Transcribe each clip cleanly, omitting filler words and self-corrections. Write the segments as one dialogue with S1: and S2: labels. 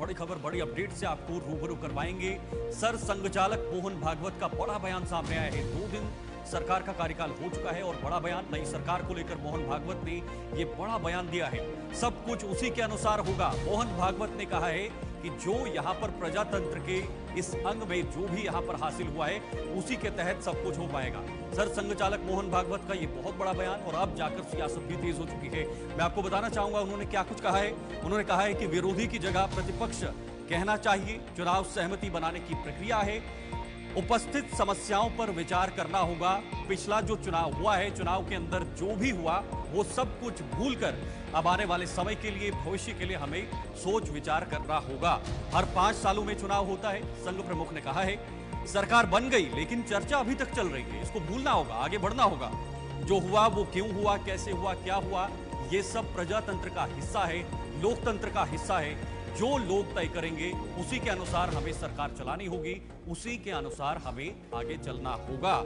S1: बड़ी खबर, बड़ी अपडेट से आपको रूबरू करवाएंगे। सर संघचालक मोहन भागवत का बड़ा बयान सामने आया है। 2 दिन सरकार का कार्यकाल हो चुका है और बड़ा बयान नई सरकार को लेकर मोहन भागवत ने ये बड़ा बयान दिया है। सब कुछ उसी के अनुसार होगा। मोहन भागवत ने कहा है कि जो यहाँ पर प्रजातंत्र के इस अंग में जो भी यहाँ पर हासिल हुआ है उसी के तहत सब कुछ हो पाएगा। सर संघचालक मोहन भागवत का ये बहुत बड़ा बयान और अब जाकर सियासत भी तेज हो चुकी है। मैं आपको बताना चाहूंगा उन्होंने क्या कुछ कहा है। उन्होंने कहा है कि विरोधी की जगह प्रतिपक्ष कहना चाहिए। चुनाव सहमति बनाने की प्रक्रिया है। उपस्थित समस्याओं पर विचार करना होगा। पिछला जो चुनाव हुआ है, चुनाव के अंदर जो भी हुआ वो सब कुछ भूलकर अब आने वाले समय के लिए, भविष्य के लिए हमें सोच विचार करना होगा। हर 5 सालों में चुनाव होता है, संघ प्रमुख ने कहा है। सरकार बन गई लेकिन चर्चा अभी तक चल रही है, इसको भूलना होगा, आगे बढ़ना होगा। जो हुआ वो क्यों हुआ, कैसे हुआ, क्या हुआ, ये सब प्रजातंत्र का हिस्सा है, लोकतंत्र का हिस्सा है। जो लोग तय करेंगे उसी के अनुसार हमें सरकार चलानी होगी, उसी के अनुसार हमें आगे चलना होगा।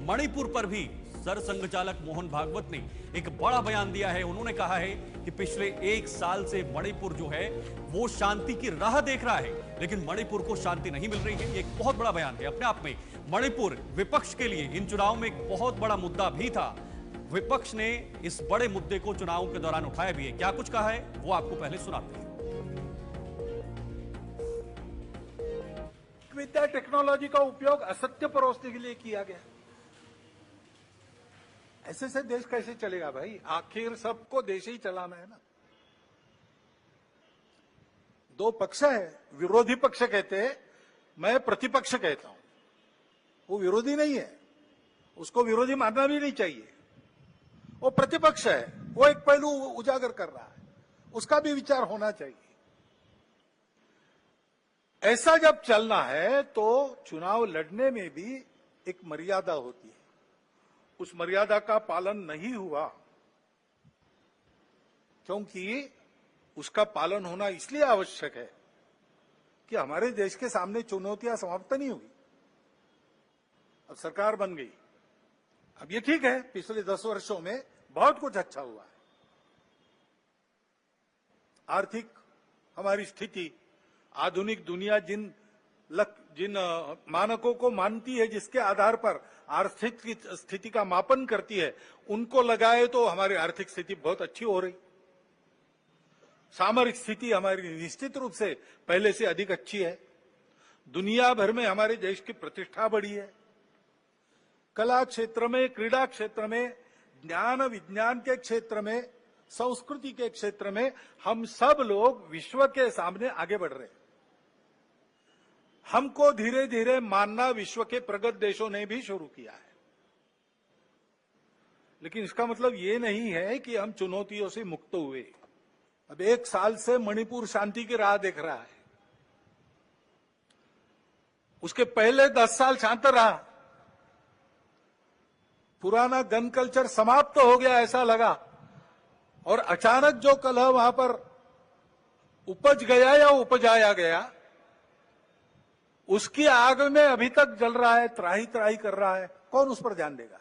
S1: मणिपुर पर भी सर संघचालक मोहन भागवत ने एक बड़ा बयान दिया है। उन्होंने कहा है कि पिछले 1 साल से मणिपुर जो है वो शांति की राह देख रहा है, लेकिन मणिपुर को शांति नहीं मिल रही है। ये एक बहुत बड़ा बयान है अपने आप में। मणिपुर विपक्ष के लिए इन चुनाव में एक बहुत बड़ा मुद्दा भी था। विपक्ष ने इस बड़े मुद्दे को चुनाव के दौरान उठाया भी है। क्या कुछ कहा है वो आपको पहले सुनाते हैं।
S2: विद्या टेक्नोलॉजी का उपयोग असत्य परोसने के लिए किया गया। ऐसे से देश कैसे चलेगा भाई? आखिर सबको देश ही चलाना है ना। 2 पक्ष है, विरोधी पक्ष कहते हैं, मैं प्रतिपक्ष कहता हूं। वो विरोधी नहीं है, उसको विरोधी मानना भी नहीं चाहिए। वो प्रतिपक्ष है, वो एक पहलू उजागर कर रहा है, उसका भी विचार होना चाहिए। ऐसा जब चलना है तो चुनाव लड़ने में भी एक मर्यादा होती है। उस मर्यादा का पालन नहीं हुआ, क्योंकि उसका पालन होना इसलिए आवश्यक है कि हमारे देश के सामने चुनौतियां समाप्त नहीं हुई। अब सरकार बन गई, अब ये ठीक है, पिछले 10 वर्षों में बहुत कुछ अच्छा हुआ है। आर्थिक हमारी स्थिति, आधुनिक दुनिया जिन मानकों को मानती है, जिसके आधार पर आर्थिक स्थिति का मापन करती है, उनको लगाए तो हमारी आर्थिक स्थिति बहुत अच्छी हो रही। सामरिक स्थिति हमारी निश्चित रूप से पहले से अधिक अच्छी है। दुनिया भर में हमारे देश की प्रतिष्ठा बढ़ी है। कला क्षेत्र में, क्रीड़ा क्षेत्र में, ज्ञान विज्ञान के क्षेत्र में, संस्कृति के क्षेत्र में हम सब लोग विश्व के सामने आगे बढ़ रहे हैं। हमको धीरे धीरे मानना विश्व के प्रगत देशों ने भी शुरू किया है। लेकिन इसका मतलब ये नहीं है कि हम चुनौतियों से मुक्त हुए। अब 1 साल से मणिपुर शांति की राह देख रहा है। उसके पहले 10 साल शांत रहा। पुराना गन कल्चर समाप्त हो गया ऐसा लगा, और अचानक जो कलह वहां पर उपज गया या उपजाया गया, उसकी आग में अभी तक जल रहा है, त्राही त्राही कर रहा है। कौन उस पर ध्यान देगा?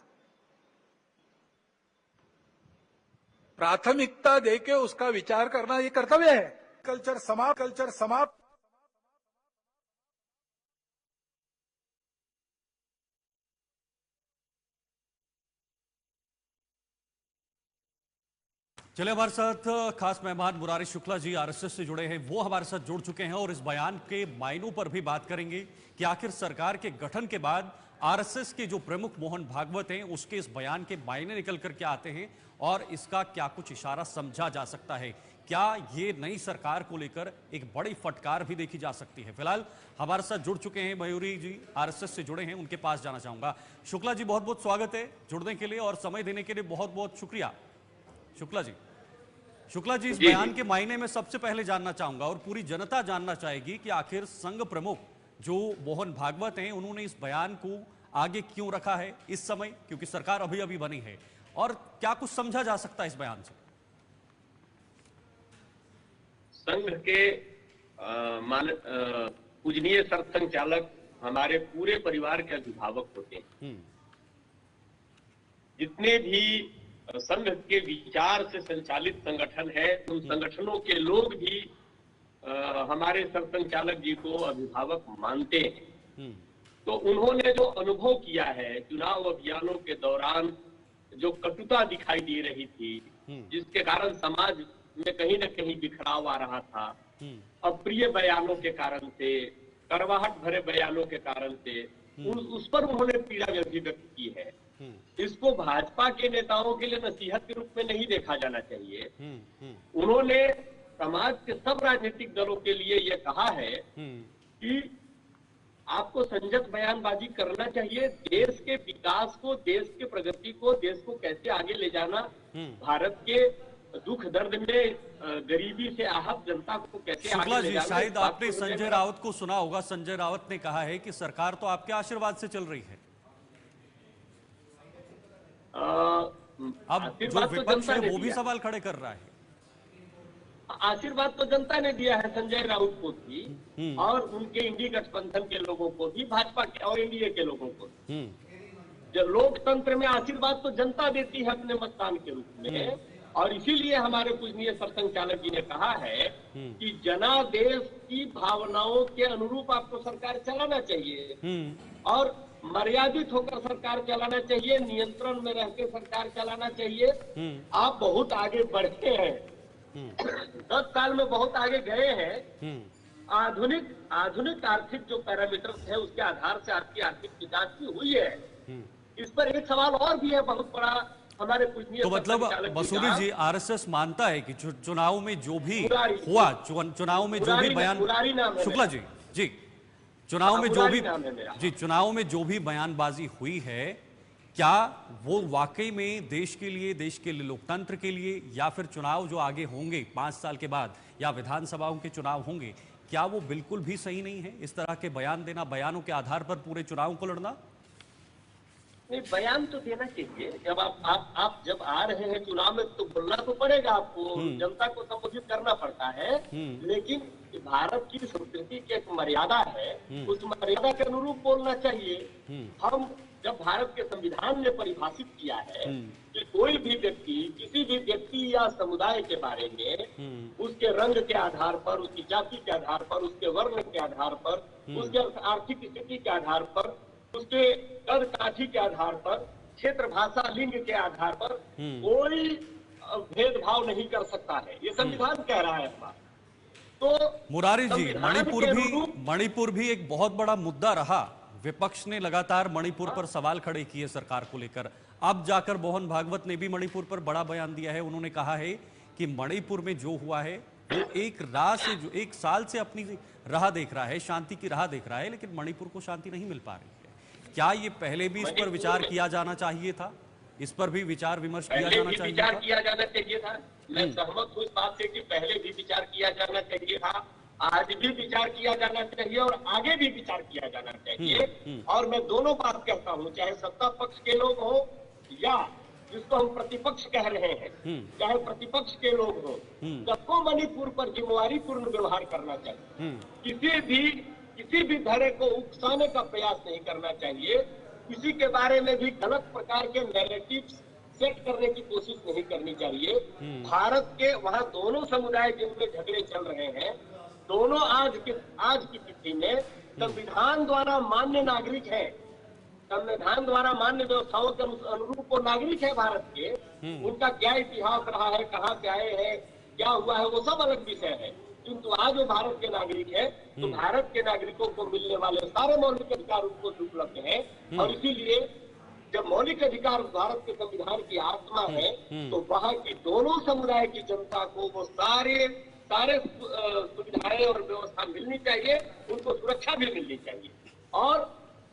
S2: प्राथमिकता देके उसका विचार करना ये कर्तव्य है। कल्चर समाप्त।
S1: चलिए, हमारे साथ खास मेहमान मुरारी शुक्ला जी आरएसएस से जुड़े हैं, वो हमारे साथ जुड़ चुके हैं और इस बयान के मायनों पर भी बात करेंगे कि आखिर सरकार के गठन के बाद आरएसएस के जो प्रमुख मोहन भागवत हैं उसके इस बयान के मायने निकल कर क्या आते हैं और इसका क्या कुछ इशारा समझा जा सकता है। क्या ये नई सरकार को लेकर एक बड़ी फटकार भी देखी जा सकती है। फिलहाल हमारे साथ जुड़ चुके हैं मयूरी जी, आरएसएस से जुड़े हैं, उनके पास जाना चाहूंगा। शुक्ला जी, बहुत बहुत स्वागत है जुड़ने के लिए और समय देने के लिए बहुत बहुत शुक्रिया। शुक्ला जी, इस बयान के मायने में सबसे पहले जानना चाहूंगा और पूरी जनता जानना चाहेगी कि आखिर संघ प्रमुख जो मोहन भागवत हैं उन्होंने इस बयान को आगे क्यों रखा है इस समय, क्योंकि सरकार अभी अभी बनी है, और क्या कुछ समझा जा सकता है इस बयान से।
S3: संघ के पूजनीय सर संघचालक हमारे पूरे परिवार के अभिभावक होते हैं। जितने भी संघ के विचार से संचालित संगठन है, उन संगठनों के लोग भी हमारे सरसंघचालक जी को अभिभावक मानते हैं,
S1: हम्म,
S3: तो उन्होंने जो अनुभव किया है चुनाव अभियानों के दौरान, जो कटुता दिखाई दे रही थी, जिसके कारण समाज में कहीं न कहीं बिखराव आ रहा था, अप्रिय बयानों के कारण से, करवाहट भरे बयानों के कारण से, उस पर उन्होंने पीड़ा अभिव्यक्त की है। इसको भाजपा के नेताओं के लिए नसीहत के रूप में नहीं देखा जाना चाहिए। उन्होंने समाज के सब राजनीतिक दलों के लिए यह कहा है कि आपको संजत बयानबाजी करना चाहिए, देश के विकास को, देश के प्रगति को, देश को कैसे आगे ले जाना, भारत के दुख दर्द में गरीबी से आहत जनता को कैसे
S1: शुक्ला
S3: आगे ले
S1: जी,
S3: जाना।
S1: शायद आपने संजय राउत को सुना होगा। संजय राउत ने कहा है कि सरकार तो आपके आशीर्वाद से चल रही है। अब जो विपक्ष है वो भी सवाल खड़े कर रहा है।
S3: आशीर्वाद तो जनता ने दिया है संजय राउत को भी, और उनके इंडी गठबंधन के लोगों को भी, भाजपा के और एनडीए के लोगों को। जब लोकतंत्र में आशीर्वाद तो जनता देती है अपने मतदान के रूप में, और इसीलिए हमारे पूजनीय सरसंघचालक जी ने कहा है कि जनादेश की भावनाओं के अनुरूप आपको सरकार चलाना चाहिए, और मर्यादित होकर सरकार चलाना चाहिए, नियंत्रण में रहकर सरकार चलाना चाहिए। आप बहुत आगे बढ़े हैं, 10 साल में बहुत आगे गए हैं। आधुनिक आर्थिक जो पैरामीटर्स है उसके आधार से आपकी आर्थिक विकास भी हुई है। इस पर एक सवाल और भी है बहुत बड़ा, हमारे पूजनीय
S1: तो मतलब मसूरी जी, आरएसएस मानता है कि चुनाव में जो भी हुआ, चुनाव में जो भी बयान, शुक्ला जी जी, चुनाव में जो भी जी, चुनाव में जो भी बयानबाजी हुई है, क्या वो वाकई में देश के लिए लोकतंत्र के लिए, या फिर चुनाव जो आगे होंगे 5 साल के बाद या विधानसभाओं के चुनाव होंगे, क्या वो बिल्कुल भी सही नहीं है? इस तरह के बयान देना, बयानों के आधार पर पूरे चुनाव को लड़ना?
S3: नहीं, बयान तो देना चाहिए। जब आप जब आ रहे हैं चुनाव में तो बोलना तो पड़ेगा आपको, जनता को संबोधित करना पड़ता है, लेकिन भारत की संस्कृति की एक मर्यादा है, उस मर्यादा के अनुरूप बोलना चाहिए। हम जब भारत के संविधान ने परिभाषित किया है कि कोई भी व्यक्ति, किसी भी व्यक्ति या समुदाय के बारे में उसके रंग के आधार पर, उसकी जाति के आधार पर, उसके वर्ण के आधार पर, उसके आर्थिक स्थिति के आधार पर, उसके कद काठी के आधार पर, क्षेत्र भाषा लिंग के आधार पर कोई भेदभाव नहीं कर सकता है, ये संविधान कह रहा है हमारा। तो
S1: मुरारी जी, मणिपुर भी एक बहुत बड़ा मुद्दा रहा। विपक्ष ने लगातार मणिपुर पर सवाल खड़े किए सरकार को लेकर। अब जाकर मोहन भागवत ने भी मणिपुर पर बड़ा बयान दिया है। उन्होंने कहा है कि मणिपुर में जो हुआ है वो एक साल से अपनी राह देख रहा है, शांति की राह देख रहा है, लेकिन मणिपुर को शांति नहीं मिल पा रही है। क्या ये पहले भी इस पर विचार किया जाना चाहिए था? इस पर भी विचार विमर्श किया जाना चाहिए था?
S3: किया जाना चाहिए था। मैं सहमत हूँ इस बात से कि पहले भी विचार किया जाना चाहिए था, आज भी विचार किया जाना चाहिए, और आगे भी विचार किया जाना चाहिए। और मैं दोनों बात कहता हूँ, चाहे सत्ता पक्ष के लोग हो या जिसको हम प्रतिपक्ष कह रहे हैं, चाहे प्रतिपक्ष के लोग हो, सबको मणिपुर पर जिम्मेवारी पूर्ण व्यवहार करना चाहिए। किसी भी धड़े को उकसाने का प्रयास नहीं करना चाहिए, किसी के बारे में भी गलत प्रकार के नैरेटिव सेट करने की कोशिश नहीं करनी चाहिए। भारत के वहाँ दोनों समुदाय जिनमें झगड़े चल रहे हैं, दोनों आज की स्थिति में संविधान द्वारा मान्य नागरिक है, संविधान द्वारा मान्य व्यवस्थाओं के अनुरूप वो नागरिक है भारत के। उनका क्या इतिहास रहा है, कहाँ से आए हैं, क्या हुआ है, वो सब अलग विषय है। किंतु आज वो भारत के नागरिक है, तो भारत के नागरिकों को मिलने वाले सारे मौलिक अधिकार उनको उपलब्ध है। और इसीलिए जब मौलिक अधिकार भारत के संविधान की आत्मा है, तो वहाँ की दोनों समुदाय की जनता को वो सारे सुविधाएं और व्यवस्था मिलनी चाहिए, उनको सुरक्षा भी मिलनी चाहिए, और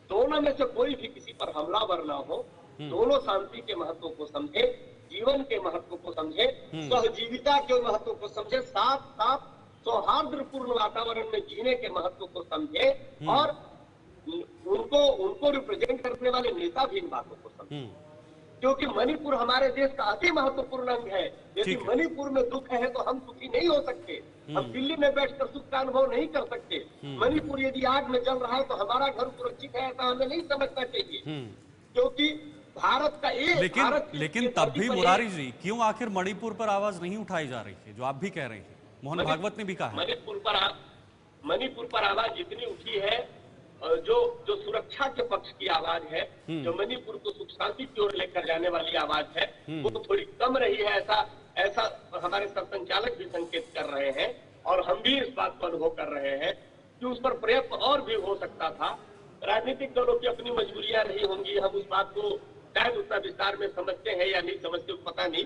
S3: दोनों में से कोई भी किसी पर हमलावर ना हो। दोनों शांति के महत्व को समझे, जीवन के महत्व को समझे, सहजीविता के महत्व को समझे, साथ साथ सौहार्दपूर्ण वातावरण में जीने के महत्व को समझे, और उनको रिप्रेजेंट करने वाले नेता भी इन बातों को समझे। क्योंकि मणिपुर हमारे देश का अति महत्वपूर्ण अंग है। यदि मणिपुर में दुख है तो हम सुखी नहीं हो सकते, हम दिल्ली में बैठकर सुख का अनुभव नहीं कर सकते। मणिपुर यदि आग में जल रहा है तो हमारा घर सुरक्षित है, ऐसा हमें नहीं समझना चाहिए। क्योंकि भारत का
S1: लेकिन तब भी मुरारी जी, क्यों आखिर मणिपुर पर आवाज नहीं उठाई जा रही है, जो आप भी कह रहे हैं? मोहन भागवत ने भी कहा है।
S3: मणिपुर पर आवाज जितनी उठी है, जो जो सुरक्षा के पक्ष की आवाज है, जो मणिपुर को सुख शांति की ओर लेकर जाने वाली आवाज है, वो थोड़ी कम रही है। ऐसा हमारे सरसंचालक भी संकेत कर रहे हैं और हम भी इस बात को अनुभव कर रहे हैं कि उस पर प्रयत्न और भी हो सकता था। राजनीतिक दलों की अपनी मजबूरियां रही होंगी, हम उस बात को शायद उतना विस्तार में समझते हैं या नहीं समझते पता नहीं,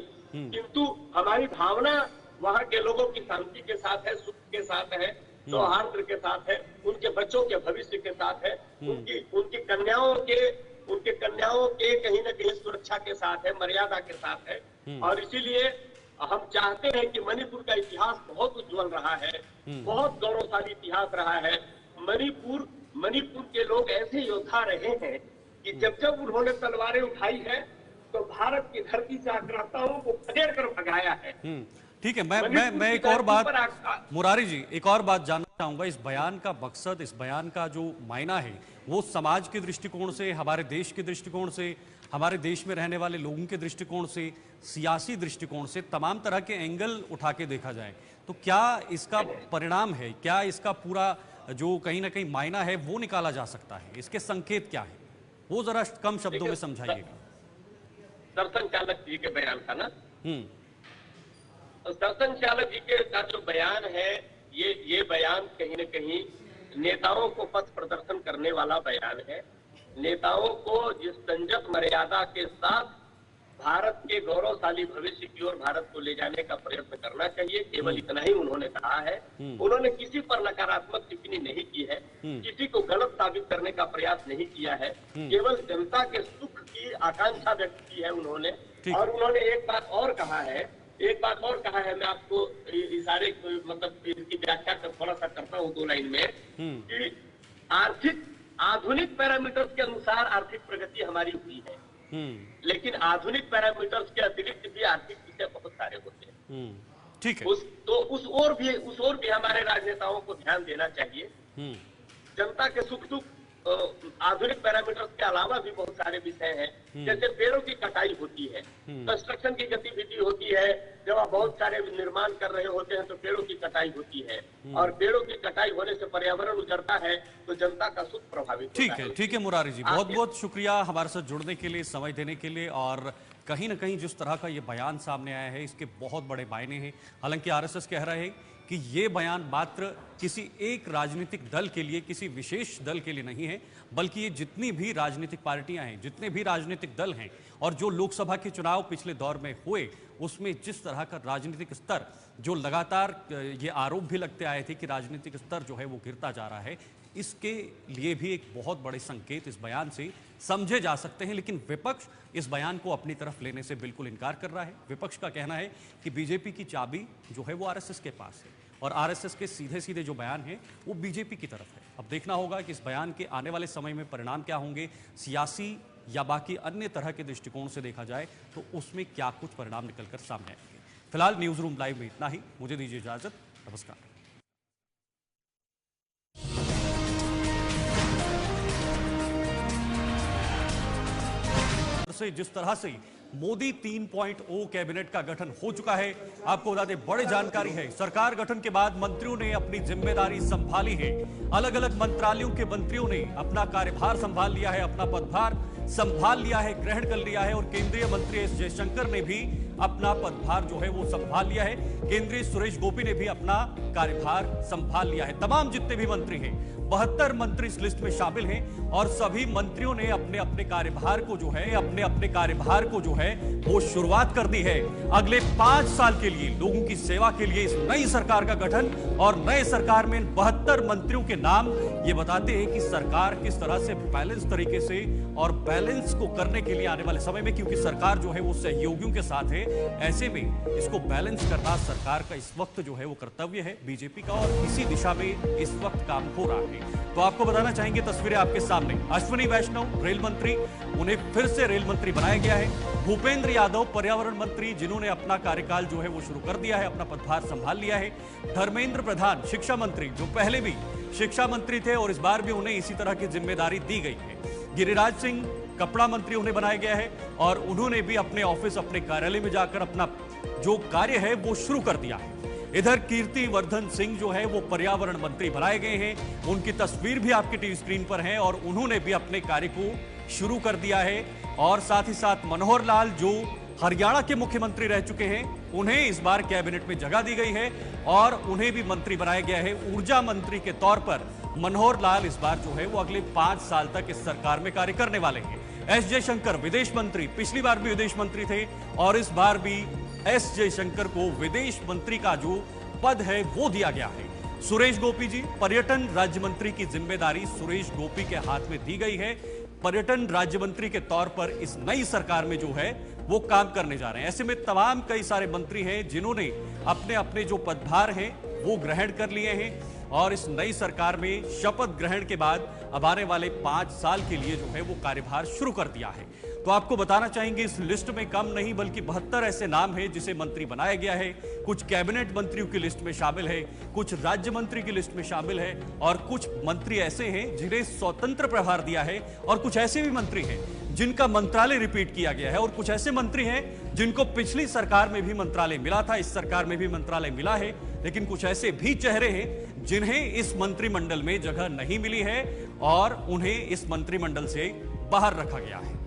S3: किंतु हमारी भावना वहाँ के लोगों की शांति के साथ है, सुख के साथ है, सौहार्द के साथ है, उनके बच्चों के भविष्य के साथ है, उनकी कन्याओं के कहीं न कहीं सुरक्षा के साथ है, मर्यादा के साथ है। और इसीलिए हम चाहते हैं कि मणिपुर का इतिहास बहुत उज्जवल रहा है, बहुत गौरवशाली इतिहास रहा है। मणिपुर के लोग ऐसे योद्धा रहे हैं कि जब उन्होंने तलवारें उठाई है तो भारत की धरती से आक्रांताओं को खदेड़ कर भगाया है।
S1: ठीक है, मैं एक और बात, मुरारी जी, एक और बात जानना चाहूंगा। इस बयान का मकसद, इस बयान का जो मायना है, वो समाज के दृष्टिकोण से, हमारे देश के दृष्टिकोण से, हमारे देश में रहने वाले लोगों के दृष्टिकोण से, सियासी दृष्टिकोण से, तमाम तरह के एंगल उठा के देखा जाए तो क्या इसका परिणाम है, क्या इसका पूरा जो कहीं ना कहीं मायना है वो निकाला जा सकता है? इसके संकेत क्या है, वो जरा कम शब्दों में समझाइएगा।
S3: सरसंचालक जी के बयान का ना, सरसंचालक जी का जो बयान है, ये बयान कहीं न कहीं नेताओं को पथ प्रदर्शन करने वाला बयान है। नेताओं को जिस संयत मर्यादा के साथ भारत के गौरवशाली भविष्य की ओर भारत को ले जाने का प्रयत्न करना चाहिए, केवल इतना ही उन्होंने कहा है। उन्होंने किसी पर नकारात्मक टिप्पणी नहीं की है, किसी को गलत साबित करने का प्रयास नहीं किया है, केवल जनता के सुख की आकांक्षा व्यक्त की है उन्होंने। और उन्होंने एक बात और कहा है, मैं आपको इशारे मतलब इसकी व्याख्या थोड़ा सा करता हूँ 2 लाइन में, कि आधुनिक पैरामीटर्स के अनुसार आर्थिक प्रगति हमारी हुई है, लेकिन आधुनिक पैरामीटर्स के अतिरिक्त भी आर्थिक विषय बहुत सारे होते हैं।
S1: ठीक है,
S3: उस ओर भी हमारे राजनेताओं को ध्यान देना चाहिए। जनता के सुख दुख आधुनिक पैरामीटर्स के अलावा भी बहुत सारे विषय हैं, जैसे पेड़ों की कटाई होती है, कंस्ट्रक्शन की गतिविधि होती है, जब आप बहुत सारे निर्माण कर रहे होते हैं तो पेड़ों की कटाई होती है, और पेड़ों की कटाई होने से पर्यावरण उजड़ता है, तो जनता का सुख प्रभावित होता है।
S1: ठीक है मुरारी जी, बहुत बहुत शुक्रिया हमारे साथ जुड़ने के लिए, समय देने के लिए। और कहीं ना कहीं जिस तरह का ये बयान सामने आया है, इसके बहुत बड़े मायने हैं। हालांकि आरएसएस कह रहा है कि ये बयान मात्र किसी एक राजनीतिक दल के लिए, किसी विशेष दल के लिए नहीं है, बल्कि ये जितनी भी राजनीतिक पार्टियां हैं, जितने भी राजनीतिक दल हैं, और जो लोकसभा के चुनाव पिछले दौर में हुए, उसमें जिस तरह का राजनीतिक स्तर, जो लगातार ये आरोप भी लगते आए थे कि राजनीतिक स्तर जो है वो गिरता जा रहा है, इसके लिए भी एक बहुत बड़े संकेत इस बयान से समझे जा सकते हैं। लेकिन विपक्ष इस बयान को अपनी तरफ लेने से बिल्कुल इनकार कर रहा है। विपक्ष का कहना है कि बीजेपी की चाबी जो है वो आरएसएस के पास है, और आरएसएस के सीधे सीधे जो बयान है वो बीजेपी की तरफ है। अब देखना होगा कि इस बयान के आने वाले समय में परिणाम क्या होंगे, सियासी या बाकी अन्य तरह के दृष्टिकोण से देखा जाए तो उसमें क्या कुछ परिणाम निकलकर सामने आएंगे। फिलहाल न्यूज रूम लाइव में इतना ही, मुझे दीजिए इजाजत, नमस्कार। से जिस तरह से मोदी 3.0 कैबिनेट का गठन हो चुका है, आपको बता दें बड़ी जानकारी है। सरकार गठन के बाद मंत्रियों ने अपनी जिम्मेदारी संभाली है। अलग अलग मंत्रालयों के मंत्रियों ने अपना कार्यभार संभाल लिया है, अपना पदभार संभाल लिया है, ग्रहण कर लिया है। और केंद्रीय मंत्री एस जयशंकर ने भी अपना पदभार जो है वो संभाल लिया है। केंद्रीय सुरेश गोपी ने भी अपना कार्यभार संभाल लिया है। तमाम जितने भी मंत्री हैं, 72 मंत्री इस लिस्ट में शामिल हैं, और सभी मंत्रियों ने अपने अपने कार्यभार को जो है, अपने अपने कार्यभार को जो है वो शुरुआत कर दी है। अगले 5 साल के लिए लोगों की सेवा के लिए इस नई सरकार का गठन, और नए सरकार में 72 मंत्रियों के नाम ये बताते हैं कि सरकार किस तरह से बैलेंस तरीके से, और बैलेंस को करने के लिए आने वाले समय में, क्योंकि सरकार जो है वो सहयोगियों के साथ है, ऐसे में इसको बैलेंस करना सरकार का इस वक्त जो है वो कर्तव्य है बीजेपी का, और इसी दिशा में इस वक्त काम हो रहा है। तो आपको बताना चाहेंगे, तस्वीरें आपके सामने, अश्विनी वैष्णव रेल मंत्री, उन्हें फिर से रेल मंत्री बनाया गया है। भूपेंद्र यादव पर्यावरण मंत्री, जिन्होंने अपना कार्यकाल जो है वो शुरू कर दिया है, अपना पदभार संभाल लिया है। धर्मेंद्र प्रधान शिक्षा मंत्री, जो पहले भी शिक्षा मंत्री थे और इस बार भी उन्हें इसी तरह की जिम्मेदारी दी गई है। गिरिराज सिंह कपड़ा मंत्री उन्हें बनाया गया है, और उन्होंने भी अपने ऑफिस, अपने कार्यालय में जाकर अपना जो कार्य है वो शुरू कर दिया है। इधर कीर्ति वर्धन सिंह जो है वो पर्यावरण मंत्री बनाए गए हैं। उनकी तस्वीर भी आपकी टीवी स्क्रीन पर है और उन्होंने भी अपने कार्य को शुरू कर दिया है। और साथ ही साथ मनोहर लाल जो हरियाणा के मुख्यमंत्री रह चुके हैं, उन्हें इस बार कैबिनेट में जगह दी गई है और उन्हें भी मंत्री बनाया गया है। ऊर्जा मंत्री के तौर पर मनोहर लाल इस बार जो है वो अगले 5 साल तक इस सरकार में कार्य करने वाले हैं। एस जयशंकर विदेश मंत्री, पिछली बार भी विदेश मंत्री थे और इस बार भी एस जयशंकर को विदेश मंत्री का जो पद है वो दिया गया है। सुरेश गोपी जी, पर्यटन राज्य मंत्री की जिम्मेदारी सुरेश गोपी के हाथ में दी गई है। पर्यटन राज्य मंत्री के तौर पर इस नई सरकार में जो है वो काम करने जा रहे हैं। ऐसे में तमाम कई सारे मंत्री हैं जिन्होंने अपने अपने जो पदभार हैं वो ग्रहण कर लिए हैं और इस नई सरकार में शपथ ग्रहण के बाद अब आने वाले 5 साल के लिए जो है वो कार्यभार शुरू कर दिया है। तो आपको बताना चाहेंगे इस लिस्ट में कम नहीं बल्कि 72 ऐसे नाम हैं जिसे मंत्री बनाया गया है। कुछ कैबिनेट मंत्रियों की लिस्ट में शामिल है, कुछ राज्य मंत्री की लिस्ट में शामिल है और कुछ मंत्री ऐसे हैं जिन्हें स्वतंत्र प्रभार दिया है और कुछ ऐसे भी मंत्री हैं जिनका मंत्रालय रिपीट किया गया है और कुछ ऐसे मंत्री हैं जिनको पिछली सरकार में भी मंत्रालय मिला था, इस सरकार में भी मंत्रालय मिला है। लेकिन कुछ ऐसे भी चेहरे हैं जिन्हें इस मंत्रिमंडल में जगह नहीं मिली है और उन्हें इस मंत्रिमंडल से बाहर रखा गया है।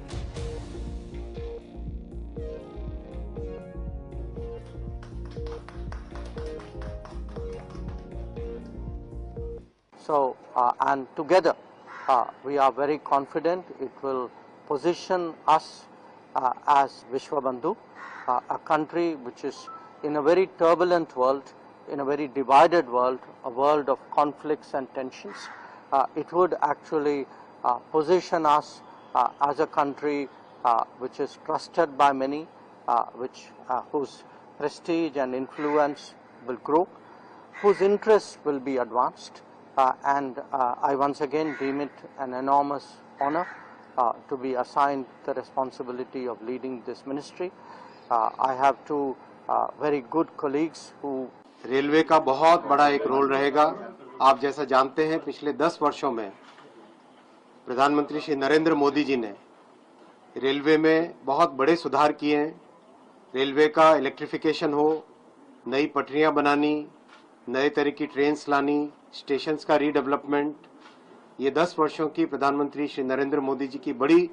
S4: So, and together we are very confident it will position us as Vishwabandhu, a country which is in a very turbulent world, in a very divided world, a world of conflicts and tensions. It would actually position us as a country which is trusted by many, whose prestige and influence will grow, whose interests will be advanced. And I once again deem it an enormous honor to be assigned the responsibility of leading this ministry. I have two very good colleagues who
S5: railway का बहुत बड़ा एक role रहेगा। आप जैसा जानते हैं पिछले 10 वर्षों में प्रधानमंत्री श्री नरेंद्र मोदी जी ने रेलवे में बहुत बड़े सुधार किए हैं। रेलवे का इलेक्ट्रिफिकेशन हो, नई पटरियां बनानी, नए तरह की ट्रेन्स लानी, स्टेशंस का रीडेवलपमेंट, ये 10 वर्षों की प्रधानमंत्री श्री नरेंद्र मोदी जी की बड़ी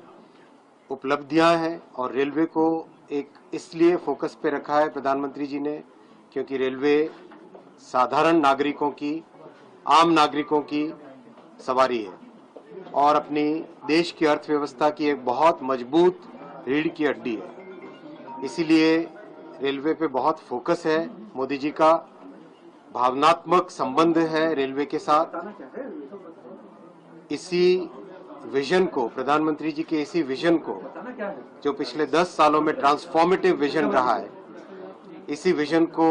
S5: उपलब्धियां हैं। और रेलवे को एक इसलिए फोकस पे रखा है प्रधानमंत्री जी ने क्योंकि रेलवे साधारण नागरिकों की, आम नागरिकों की सवारी है और अपनी देश की अर्थव्यवस्था की एक बहुत मजबूत रीढ़ की हड्डी है। इसीलिए रेलवे पे बहुत फोकस है। मोदी जी का भावनात्मक संबंध है रेलवे के साथ। इसी विजन को, प्रधानमंत्री जी के इसी विजन को जो पिछले 10 सालों में ट्रांसफॉर्मेटिव विजन रहा है, इसी विजन को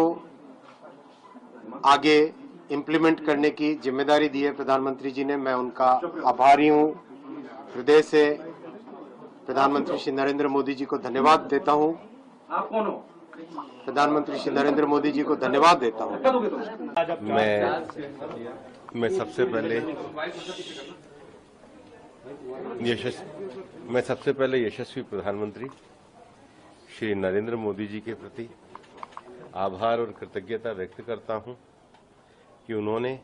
S5: आगे इम्प्लीमेंट करने की जिम्मेदारी दी है प्रधानमंत्री जी ने। मैं उनका आभारी हूं। हृदय से प्रधानमंत्री श्री नरेंद्र मोदी जी को धन्यवाद देता हूं। प्रधानमंत्री श्री नरेंद्र मोदी जी को धन्यवाद देता हूं।
S6: मैं सबसे पहले यशस्वी प्रधानमंत्री श्री नरेंद्र मोदी जी के प्रति आभार और कृतज्ञता व्यक्त करता हूं कि उन्होंने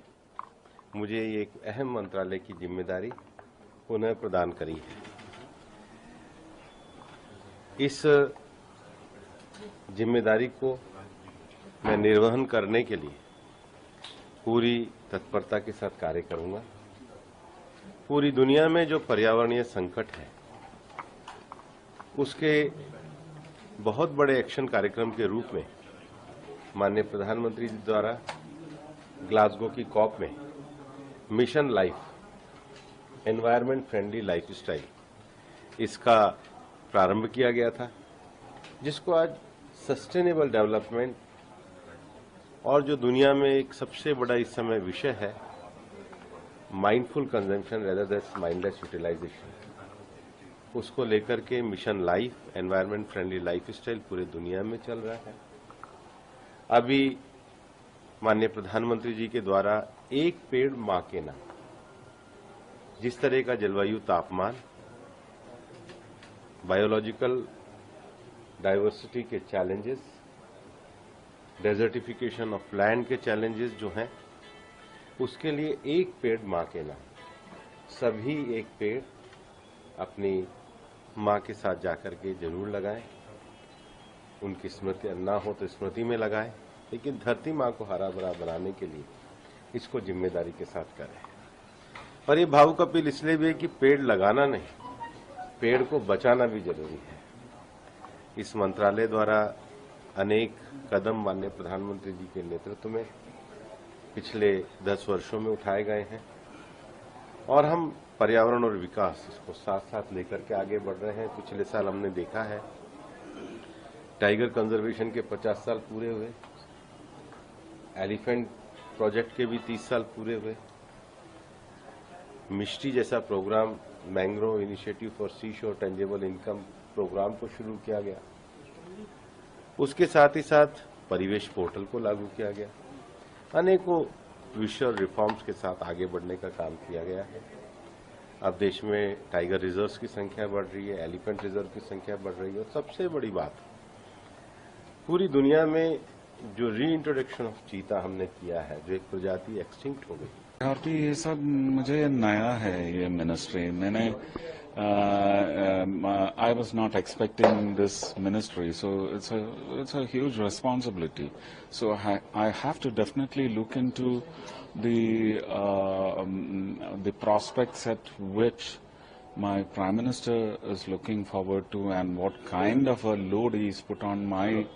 S6: मुझे एक अहम मंत्रालय की जिम्मेदारी पुनः प्रदान करी है। इस जिम्मेदारी को मैं निर्वहन करने के लिए पूरी तत्परता के साथ कार्य करूंगा। पूरी दुनिया में जो पर्यावरणीय संकट है उसके बहुत बड़े एक्शन कार्यक्रम के रूप में माननीय प्रधानमंत्री जी द्वारा ग्लासगो की कॉप में mission life, environment friendly lifestyle, इसका प्रारंभ किया गया था, जिसको आज सस्टेनेबल डेवलपमेंट और जो दुनिया में एक सबसे बड़ा इस समय विषय है mindful consumption rather than mindless utilization, उसको लेकर के mission life, environment friendly lifestyle पूरे दुनिया में चल रहा है। अभी माननीय प्रधानमंत्री जी के द्वारा एक पेड़ मां के नाम, जिस तरह का जलवायु तापमान, बायोलॉजिकल डाइवर्सिटी के चैलेंजेस डेजर्टिफिकेशन ऑफ लैंड के चैलेंजेस जो हैं, उसके लिए एक पेड़ मां के नाम, सभी एक पेड़ अपनी मां के साथ जाकर के जरूर लगाएं। उनकी स्मृति ना हो तो स्मृति में लगाएं, लेकिन धरती मां को हरा भरा बनाने के लिए इसको जिम्मेदारी के साथ करें। और ये भावुक अपील इसलिए भी है कि पेड़ लगाना नहीं, पेड़ को बचाना भी जरूरी है। इस मंत्रालय द्वारा अनेक कदम माननीय प्रधानमंत्री जी के नेतृत्व में पिछले 10 वर्षों में उठाए गए हैं और हम पर्यावरण और विकास इसको साथ साथ लेकर के आगे बढ़ रहे हैं। पिछले साल हमने देखा है टाइगर कंजर्वेशन के 50 साल पूरे हुए, एलिफेंट प्रोजेक्ट के भी 30 साल पूरे हुए, मिष्टी जैसा प्रोग्राम, मैंग्रोव इनिशिएटिव फॉर सी शोर टेंजेबल इनकम प्रोग्राम को शुरू किया गया। उसके साथ ही साथ परिवेश पोर्टल को लागू किया गया। अनेकों विजुअल रिफॉर्म्स के साथ आगे बढ़ने का काम किया गया है। अब देश में टाइगर रिजर्व्स की संख्या बढ़ रही है, एलिफेंट रिजर्व की संख्या बढ़ रही है और सबसे बड़ी बात, पूरी दुनिया में जो रीइंट्रोडक्शन ऑफ चीता हमने किया है, जो एक प्रजाति एक्सटिंक्ट हो गई।
S7: और ये सब मुझे नया है, ये मिनिस्ट्री मैंने I was not expecting this ministry, so it's a huge responsibility. So I have to definitely look into the prospects at which my Prime Minister is looking forward to, and what kind of a load he is put on my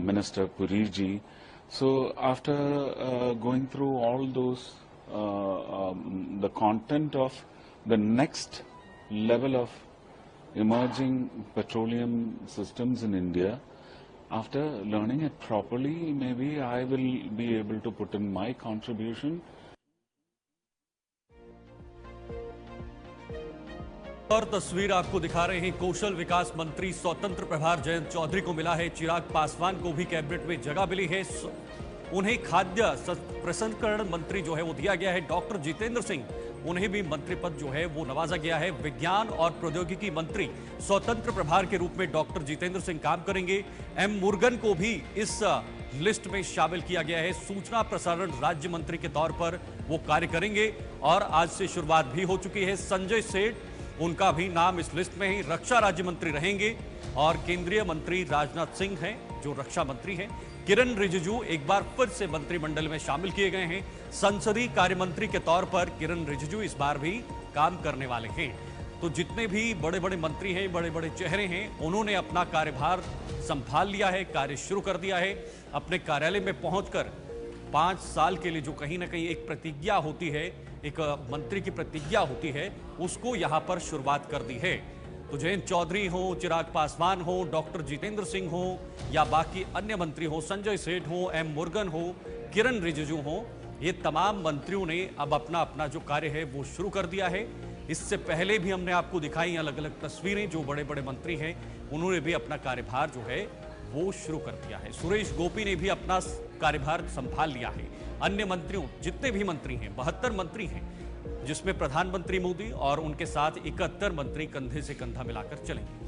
S7: Minister Puri ji. So after going through all those, the content of the next level of emerging petroleum systems in India, after learning it properly, maybe I will be able to put in my contribution.
S1: और तस्वीर आपको दिखा रहे हैं, कौशल विकास मंत्री स्वतंत्र प्रभार जयंत चौधरी को मिला है। चिराग पासवान को भी कैबिनेट में जगह मिली है। उन्हें खाद्य प्रसंस्करण मंत्री जो है वो दिया गया है। डॉक्टर जितेंद्र सिंह, उन्हें भी मंत्री पद जो है वो नवाजा गया है। विज्ञान और प्रौद्योगिकी मंत्री स्वतंत्र प्रभार के रूप में डॉक्टर जितेंद्र सिंह काम करेंगे। एम मुरुगन को भी इस लिस्ट में शामिल किया गया है। सूचना प्रसारण राज्य मंत्री के तौर पर वो कार्य करेंगे और आज से शुरुआत भी हो चुकी है। संजय सेठ, उनका भी नाम इस लिस्ट में ही। रक्षा राज्य मंत्री रहेंगे और केंद्रीय मंत्री राजनाथ सिंह हैं जो रक्षा मंत्री हैं। किरण रिजिजू एक बार फिर से मंत्रिमंडल में शामिल किए गए हैं। संसदीय कार्य मंत्री के तौर पर किरण रिजिजू इस बार भी काम करने वाले हैं। तो जितने भी बड़े बड़े मंत्री हैं, बड़े बड़े चेहरे हैं, उन्होंने अपना कार्यभार संभाल लिया है, कार्य शुरू कर दिया है। अपने कार्यालय में पहुंचकर 5 साल के लिए जो कहीं ना कहीं एक प्रतिज्ञा होती है, एक मंत्री की प्रतिज्ञा होती है, उसको यहां पर शुरुआत कर दी है। तो जयंत चौधरी हो, चिराग पासवान हो, डॉक्टर जितेंद्र सिंह हो या बाकी अन्य मंत्री हो, संजय सेठ हो, एम मुरुगन हो, किरण रिजिजू हो, ये तमाम मंत्रियों ने अब अपना अपना जो कार्य है वो शुरू कर दिया है। इससे पहले भी हमने आपको दिखाई अलग अलग तस्वीरें, जो बड़े बड़े मंत्री हैं उन्होंने भी अपना कार्यभार जो है वो शुरू कर दिया है। सुरेश गोपी ने भी अपना कार्यभार संभाल लिया है। अन्य मंत्रियों, जितने भी मंत्री हैं, 72 मंत्री हैं, जिसमें प्रधानमंत्री मोदी और उनके साथ 71 मंत्री कंधे से कंधा मिलाकर चलेंगे।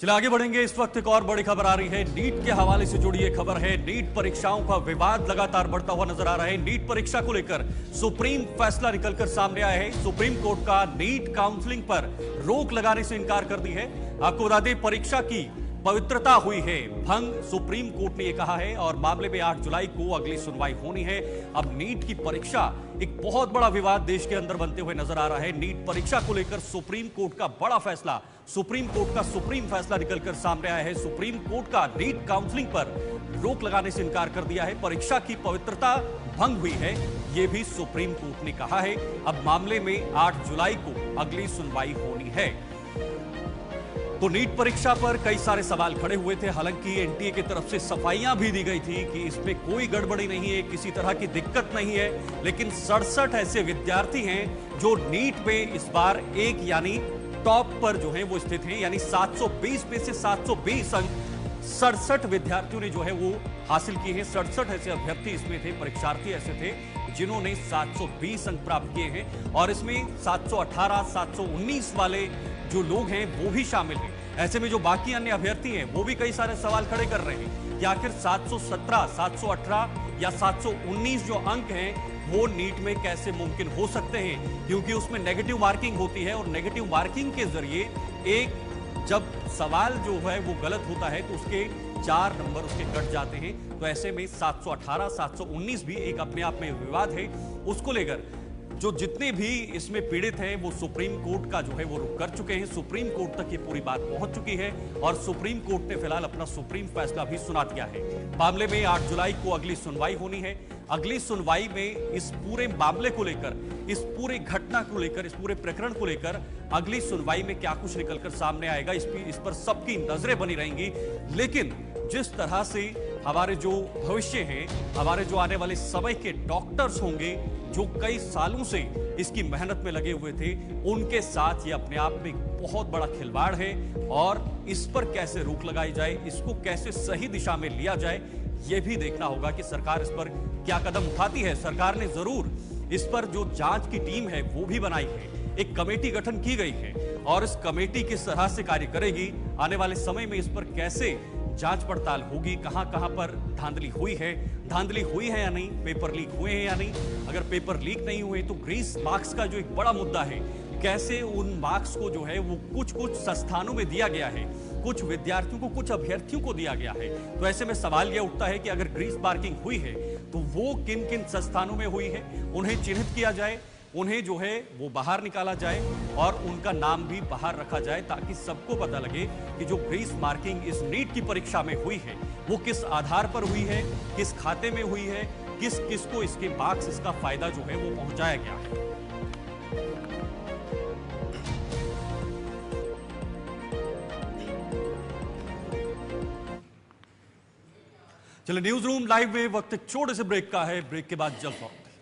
S1: चलिए आगे बढ़ेंगे। इस वक्त एक और बड़ी खबर आ रही है, नीट के हवाले से जुड़ी यह खबर है। नीट परीक्षाओं का विवाद लगातार बढ़ता हुआ नजर आ रहा है। नीट परीक्षा को लेकर सुप्रीम फैसला निकलकर सामने आया है। सुप्रीम कोर्ट का नीट काउंसलिंग पर रोक लगाने से इनकार कर दी है। आपको बता दें, परीक्षा की पवित्रता हुई है भंग, सुप्रीम कोर्ट ने यह कहा है और मामले में 8 जुलाई को अगली सुनवाई होनी है। अब नीट की परीक्षा, एक बहुत बड़ा विवाद देश के अंदर बनते हुए नजर आ रहा है। नीट परीक्षा को लेकर सुप्रीम कोर्ट का बड़ा फैसला, सुप्रीम कोर्ट का सुप्रीम फैसला निकलकर सामने आया है। सुप्रीम कोर्ट का नीट काउंसलिंग पर रोक लगाने से इनकार कर दिया है। परीक्षा की पवित्रता भंग हुई है, यह भी सुप्रीम कोर्ट ने कहा है। अब मामले में 8 जुलाई को अगली सुनवाई होनी है। तो नीट परीक्षा पर कई सारे सवाल खड़े हुए थे। हालांकि एनटीए की तरफ से सफाइयां भी दी गई थी कि इसमें कोई गड़बड़ी नहीं है, किसी तरह की दिक्कत नहीं है। लेकिन 67 ऐसे विद्यार्थी हैं जो नीट में इस बार एक यानी टॉप पर जो है वो स्थित हैं, यानी 720 में से 720 अंक 67 विद्यार्थियों ने जो है वो हासिल किए हैं। 67 ऐसे अभ्यर्थी इसमें थे, परीक्षार्थी ऐसे थे जिन्होंने 720 अंक प्राप्त किए हैं और इसमें 718, 719 वाले जो लोग हैं वो भी शामिल हैं। ऐसे में जो बाकी अन्य अभ्यर्थी हैं वो भी कई सारे सवाल खड़े कर रहे हैं कि आखिर 717, 718 या 719 जो अंक हैं वो नीट में कैसे मुमकिन हो सकते हैं, क्योंकि उसमें नेगेटिव मार्किंग होती है और नेगेटिव मार्किंग के जरिए एक जब सवाल जो है वो गलत होता है तो उसके 4 नंबर उसके कट जाते हैं। तो ऐसे में 718, 719 भी एक अपने आप में विवाद है। उसको लेकर जो जितने भी इसमें पीड़ित हैं वो सुप्रीम कोर्ट का जो है वो रुख कर चुके हैं। सुप्रीम कोर्ट तक ये पूरी बात पहुंच चुकी है और सुप्रीम कोर्ट ने फिलहाल अपना सुप्रीम फैसला भी सुना दिया है। मामले में 8 जुलाई को अगली सुनवाई होनी है। अगली सुनवाई में इस पूरे मामले को लेकर, इस पूरे घटना को लेकर, इस पूरे प्रकरण को लेकर अगली सुनवाई में क्या कुछ निकलकर सामने आएगा इस पर सबकी नजरें बनी रहेंगी। लेकिन जिस तरह से हमारे जो भविष्य हैं, हमारे जो आने वाले समय के डॉक्टर्स होंगे जो कई सालों से इसकी मेहनत में लगे हुए थे, उनके साथ ये अपने आप में बहुत बड़ा खिलवाड़ है और इस पर कैसे रोक लगाई जाए, इसको कैसे सही दिशा में लिया जाए, यह भी देखना होगा कि सरकार इस पर क्या कदम उठाती है। सरकार ने जरूर इस पर जो जांच की टीम है वो भी बनाई है, एक कमेटी गठन की गई है और इस कमेटी किस तरह से कार्य करेगी, आने वाले समय में इस पर कैसे जांच पड़ताल होगी, कहां कहां पर धांधली हुई है या नहीं, पेपर लीक हुए हैं या नहीं। अगर पेपर लीक नहीं हुए तो ग्रीस मार्क्स का जो एक बड़ा मुद्दा है, कैसे उन मार्क्स को जो है वो कुछ संस्थानों में दिया गया है, कुछ विद्यार्थियों को, कुछ अभ्यर्थियों को दिया गया है। तो ऐसे में सवाल यह उठता है कि अगर ग्रीस मार्किंग हुई है तो वो किन किन संस्थानों में हुई है, उन्हें चिन्हित किया जाए, उन्हें जो है वो बाहर निकाला जाए और उनका नाम भी बाहर रखा जाए, ताकि सबको पता लगे कि जो ग्रीस मार्किंग इस नीट की परीक्षा में हुई है वो किस आधार पर हुई है, किस खाते में हुई है, किस किस को इसके मार्क्स, इसका फायदा जो है वो पहुंचाया गया है। चलिए, न्यूज रूम लाइव में वक्त एक छोटे से ब्रेक का है। ब्रेक के बाद जल्द लौटते हैं।